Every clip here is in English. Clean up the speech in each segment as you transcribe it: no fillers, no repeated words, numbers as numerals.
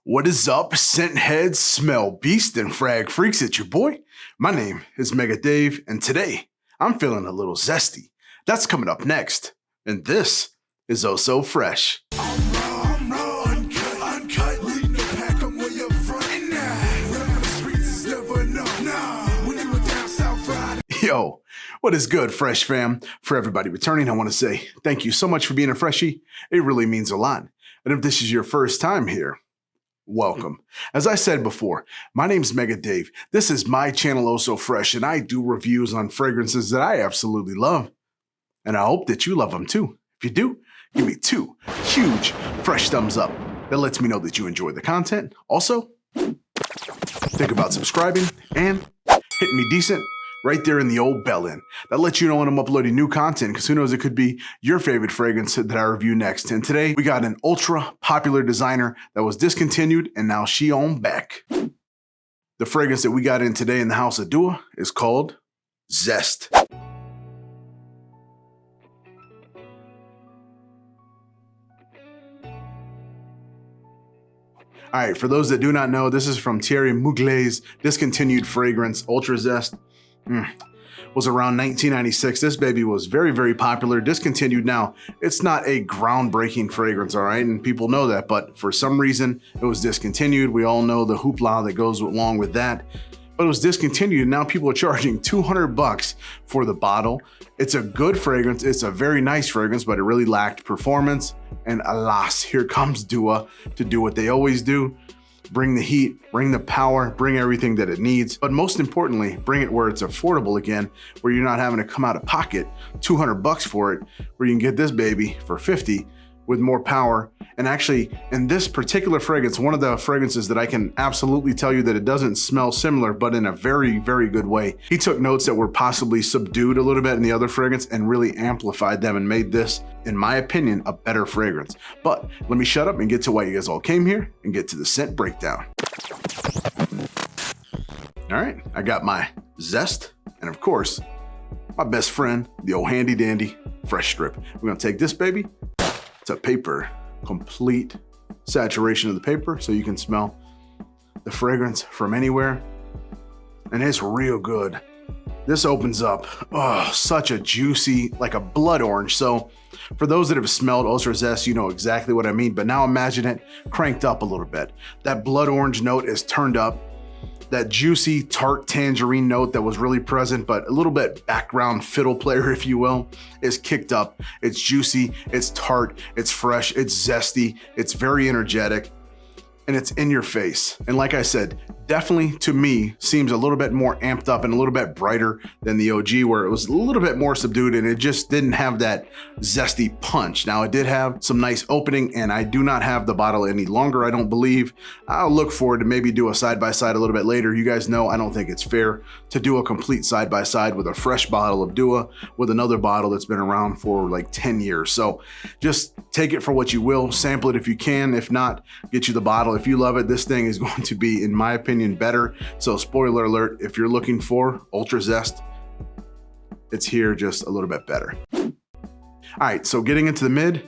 What is up, scent heads, smell beast, and frag freaks? It's your boy. My name is Mega Dave, and today I'm feeling a little zesty. That's coming up next, and this is Oh So Fraiche. Yo, what is good, Fresh fam? For everybody returning, I want to say thank you so much for being a freshie. It really means a lot. And if this is your first time here, welcome. As I said before, my name's Mega Dave. This is my channel, Oh So Fraiche, and I do reviews on fragrances that I absolutely love. And I hope that you love them too. If you do, give me 2 huge fresh thumbs up. That lets me know that you enjoy the content. Also, think about subscribing and hitting me decent right there in the old bell end. That lets you know when I'm uploading new content, because who knows, it could be your favorite fragrance that I review next. And today we got an ultra popular designer that was discontinued and now she on back. The fragrance that we got in today in the house of Dua is called Zest. All right, for those that do not know, this is from Thierry Mugler's discontinued fragrance, Ultra Zest. Was around 1996. This baby was very, very popular, discontinued now. It's not a groundbreaking fragrance, all right? And people know that, but for some reason, it was discontinued. We all know the hoopla that goes along with that. But it was discontinued, and now people are charging $200 for the bottle. It's a good fragrance. It's a very nice fragrance, but it really lacked performance. And alas, here comes Dua to do what they always do. Bring the heat, bring the power, bring everything that it needs. But most importantly, bring it where it's affordable again, where you're not having to come out of pocket $200 for it, where you can get this baby for 50 with more power. And actually, in this particular fragrance, one of the fragrances that I can absolutely tell you that it doesn't smell similar, but in a very, very good way. He took notes that were possibly subdued a little bit in the other fragrance and really amplified them and made this, in my opinion, a better fragrance. But let me shut up and get to why you guys all came here and get to the scent breakdown. All right, I got my Zest, and of course, my best friend, the old handy dandy fresh strip. We're gonna take this baby to paper, complete saturation of the paper so you can smell the fragrance from anywhere. And it's real good. This opens up, oh, such a juicy, like a blood orange. So for those that have smelled Ultra Zest, you know exactly what I mean, but now imagine it cranked up a little bit. That blood orange note is turned up. That juicy tart tangerine note that was really present, but a little bit background fiddle player, if you will, is kicked up. It's juicy, it's tart, it's fresh, it's zesty, it's very energetic, and it's in your face. And like I said, definitely to me seems a little bit more amped up and a little bit brighter than the OG, where it was a little bit more subdued and it just didn't have that zesty punch. Now it did have some nice opening, and I do not have the bottle any longer, I don't believe. I'll look forward to maybe do a side-by-side a little bit later. You guys know I don't think it's fair to do a complete side-by-side with a fresh bottle of Dua with another bottle that's been around for like 10 years. So just take it for what you will, sample it if you can. If not, get you the bottle. If you love it, this thing is going to be, in my opinion, better. So spoiler alert, if you're looking for Ultra Zest, it's here just a little bit better. All right, so getting into the mid,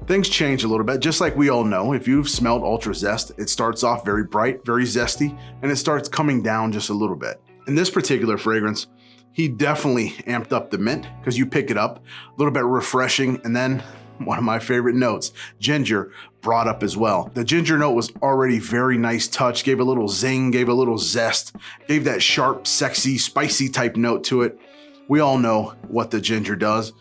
things change a little bit. Just like we all know, if you've smelled Ultra Zest, it starts off very bright, very zesty, and it starts coming down just a little bit. In this particular fragrance, he definitely amped up the mint, because you pick it up, a little bit refreshing, and then one of my favorite notes, ginger, brought up as well. The ginger note was already very nice touch, gave a little zing, gave a little zest, gave that sharp, sexy, spicy type note to it. We all know what the ginger does.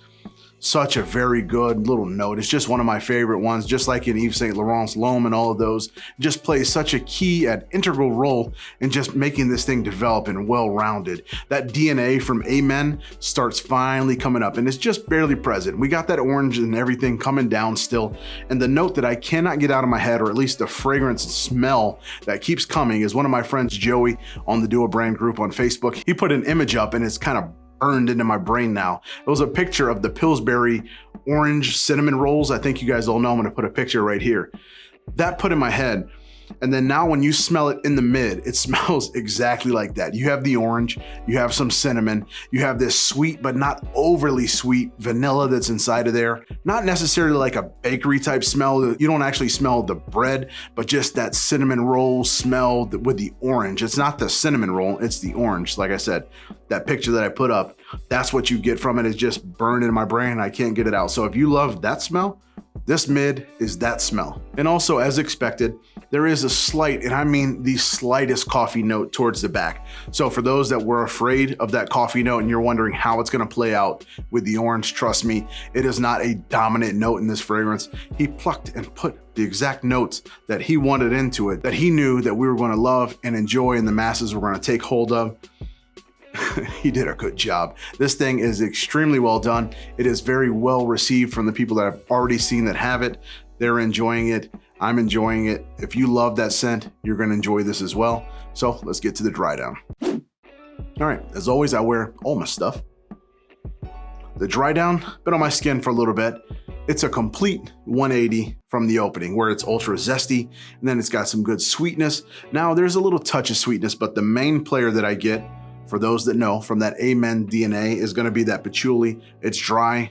Such a very good little note. It's just one of my favorite ones, just like in Yves Saint Laurent's L'Homme and all of those. It just plays such a key and integral role in just making this thing develop and well-rounded. That DNA from Amen starts finally coming up, and it's just barely present. We got that orange and everything coming down still, and the note that I cannot get out of my head, or at least the fragrance smell that keeps coming, is one of my friends, Joey, on the Dua brand group on Facebook. He put an image up, and it's kind of burned into my brain now. It was a picture of the Pillsbury orange cinnamon rolls. I think you guys all know. I'm gonna put a picture right here. That put in my head And then now when you smell it in the mid, it smells exactly like that. You have the orange, you have some cinnamon, you have this sweet but not overly sweet vanilla that's inside of there. Not necessarily like a bakery type smell. You don't actually smell the bread, but just that cinnamon roll smell with the orange. It's not the cinnamon roll, it's the orange. Like I said, that picture that I put up, that's what you get from it. It's just burned in my brain. I can't get it out. So if you love that smell, this mid is that smell. And also, as expected, there is a slight, and I mean the slightest, coffee note towards the back. So for those that were afraid of that coffee note and you're wondering how it's gonna play out with the orange, trust me, it is not a dominant note in this fragrance. He plucked and put the exact notes that he wanted into it, that he knew that we were gonna love and enjoy and the masses were gonna take hold of. He did a good job. This thing is extremely well done. It is very well received from the people that I've already seen that have it. They're enjoying it. I'm enjoying it. If you love that scent, you're gonna enjoy this as well. So let's get to the dry down. All right, as always, I wear all my stuff. The dry down, been on my skin for a little bit. It's a complete 180 from the opening where it's ultra zesty and then it's got some good sweetness. Now there's a little touch of sweetness, but the main player that I get, for those that know, from that Amen DNA is gonna be that patchouli. It's dry,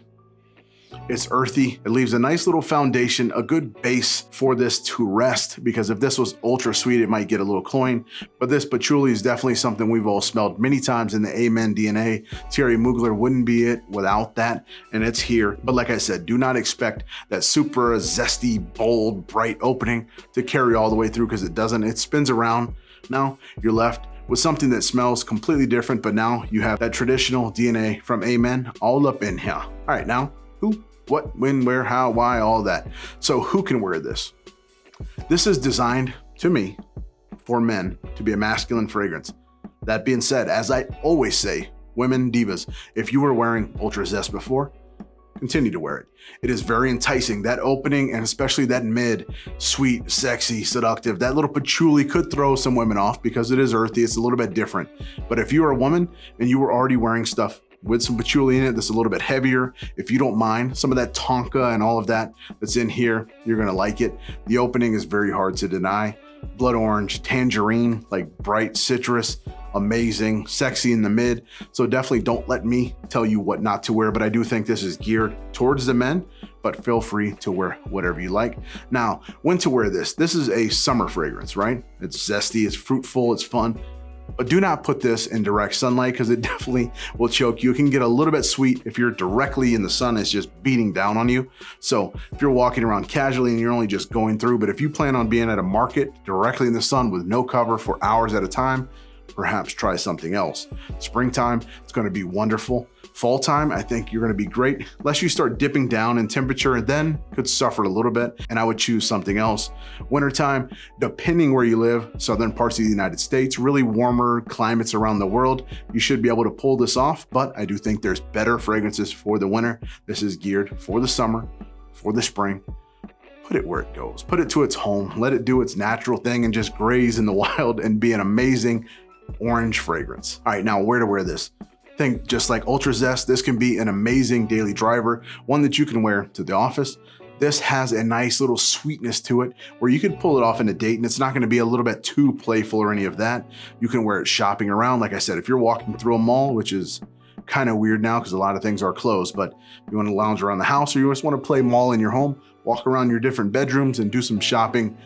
it's earthy. It leaves a nice little foundation, a good base for this to rest, because if this was ultra sweet, it might get a little cloying. But this patchouli is definitely something we've all smelled many times in the Amen DNA. Thierry Mugler wouldn't be it without that, and it's here. But like I said, do not expect that super zesty, bold, bright opening to carry all the way through, because it doesn't. It spins around. Now you're left with something that smells completely different, but now you have that traditional DNA from Amen all up in here. All right, now who, what, when, where, how, why, all that. So who can wear this? This is designed, to me, for men to be a masculine fragrance. That being said, as I always say, women divas, if you were wearing Ultra Zest before, continue to wear it. It is very enticing. That opening, and especially that mid, sweet, sexy, seductive, that little patchouli could throw some women off because it is earthy. It's a little bit different. But if you are a woman and you were already wearing stuff with some patchouli in it that's a little bit heavier, if you don't mind some of that tonka and all of that that's in here, you're gonna like it. The opening is very hard to deny. Blood orange, tangerine, like bright citrus, amazing, sexy in the mid. So definitely don't let me tell you what not to wear, but I do think this is geared towards the men, but feel free to wear whatever you like. Now, when to wear this? This is a summer fragrance, right? It's zesty, it's fruitful, it's fun. But do not put this in direct sunlight because it definitely will choke you. It can get a little bit sweet if you're directly in the sun, it's just beating down on you. So if you're walking around casually and you're only just going through, but if you plan on being at a market directly in the sun with no cover for hours at a time, perhaps try something else. Springtime, it's going to be wonderful. Fall time, I think you're going to be great, unless you start dipping down in temperature and then could suffer a little bit, and I would choose something else. Wintertime, depending where you live, southern parts of the United States, really warmer climates around the world, you should be able to pull this off, but I do think there's better fragrances for the winter. This is geared for the summer, for the spring. Put it where it goes. Put it to its home. Let it do its natural thing and just graze in the wild and be an amazing orange fragrance. All right, now where to wear this? Think just like Ultra Zest, this can be an amazing daily driver, one that you can wear to the office. This has a nice little sweetness to it where you could pull it off in a date and it's not gonna be a little bit too playful or any of that. You can wear it shopping around. Like I said, if you're walking through a mall, which is kind of weird now because a lot of things are closed, but you wanna lounge around the house or you just wanna play mall in your home, walk around your different bedrooms and do some shopping.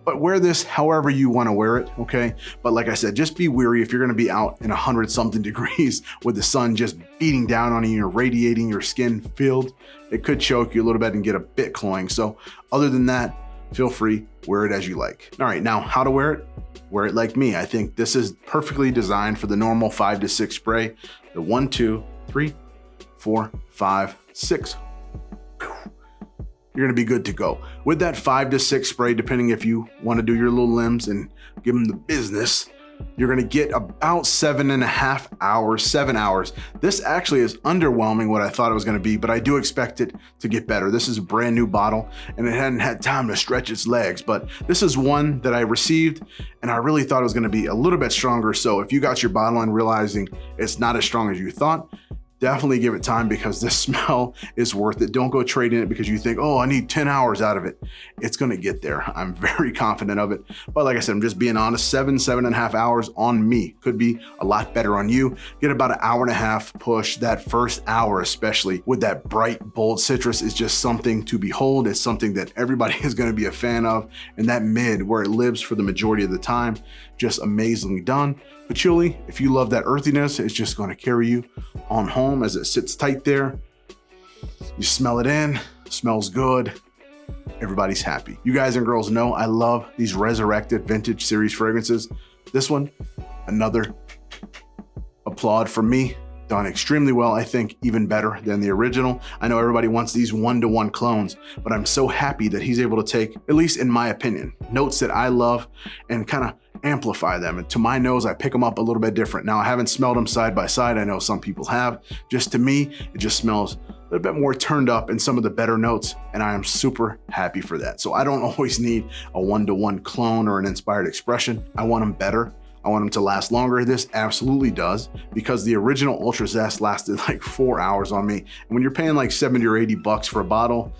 But wear this however you want to wear it, okay? But like I said, just be wary if you're gonna be out in 100-something degrees with the sun just beating down on you, you're radiating, your skin filled, it could choke you a little bit and get a bit cloying. So other than that, feel free, wear it as you like. All right, now how to wear it? Wear it like me. I think this is perfectly designed for the normal 5 to 6 spray. The 1, 2, 3, 4, 5, 6. You're gonna be good to go. With that 5 to 6 spray, depending if you wanna do your little limbs and give them the business, you're gonna get about 7.5 hours, 7 hours. This actually is underwhelming what I thought it was gonna be, but I do expect it to get better. This is a brand new bottle and it hadn't had time to stretch its legs, but this is one that I received and I really thought it was gonna be a little bit stronger. So if you got your bottle and realizing it's not as strong as you thought, definitely give it time because this smell is worth it. Don't go trading it because you think, oh, I need 10 hours out of it. It's gonna get there. I'm very confident of it. But like I said, I'm just being honest, 7.5 hours on me. Could be a lot better on you. Get about an hour and a half push. That first hour, especially with that bright, bold citrus, is just something to behold. It's something that everybody is gonna be a fan of. And that mid, where it lives for the majority of the time, just amazingly done. Patchouli, if you love that earthiness, it's just gonna carry you on home as it sits tight there. You smell it in, smells good. Everybody's happy. You guys and girls know I love these resurrected vintage series fragrances. This one, another applaud from me. Done extremely well, I think even better than the original. I know everybody wants these one-to-one clones, but I'm so happy that he's able to take, at least in my opinion, notes that I love and kind of amplify them. And to my nose, I pick them up a little bit different. Now, I haven't smelled them side by side. I know some people have. Just to me, it just smells a little bit more turned up in some of the better notes, and I am super happy for that. So I don't always need a one-to-one clone or an inspired expression. I want them better. I want them to last longer. This absolutely does, because the original Ultra Zest lasted like 4 hours on me. And when you're paying like 70 or 80 bucks for a bottle,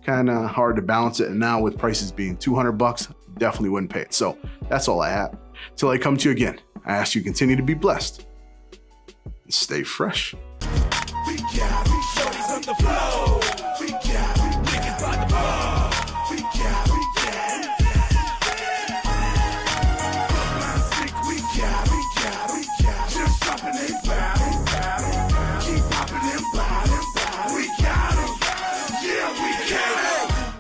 kind of hard to balance it. And now with prices being 200 bucks, definitely wouldn't pay it. So that's all I have. Till I come to you again, I ask you continue to be blessed and stay fresh. We got shorties on the floor.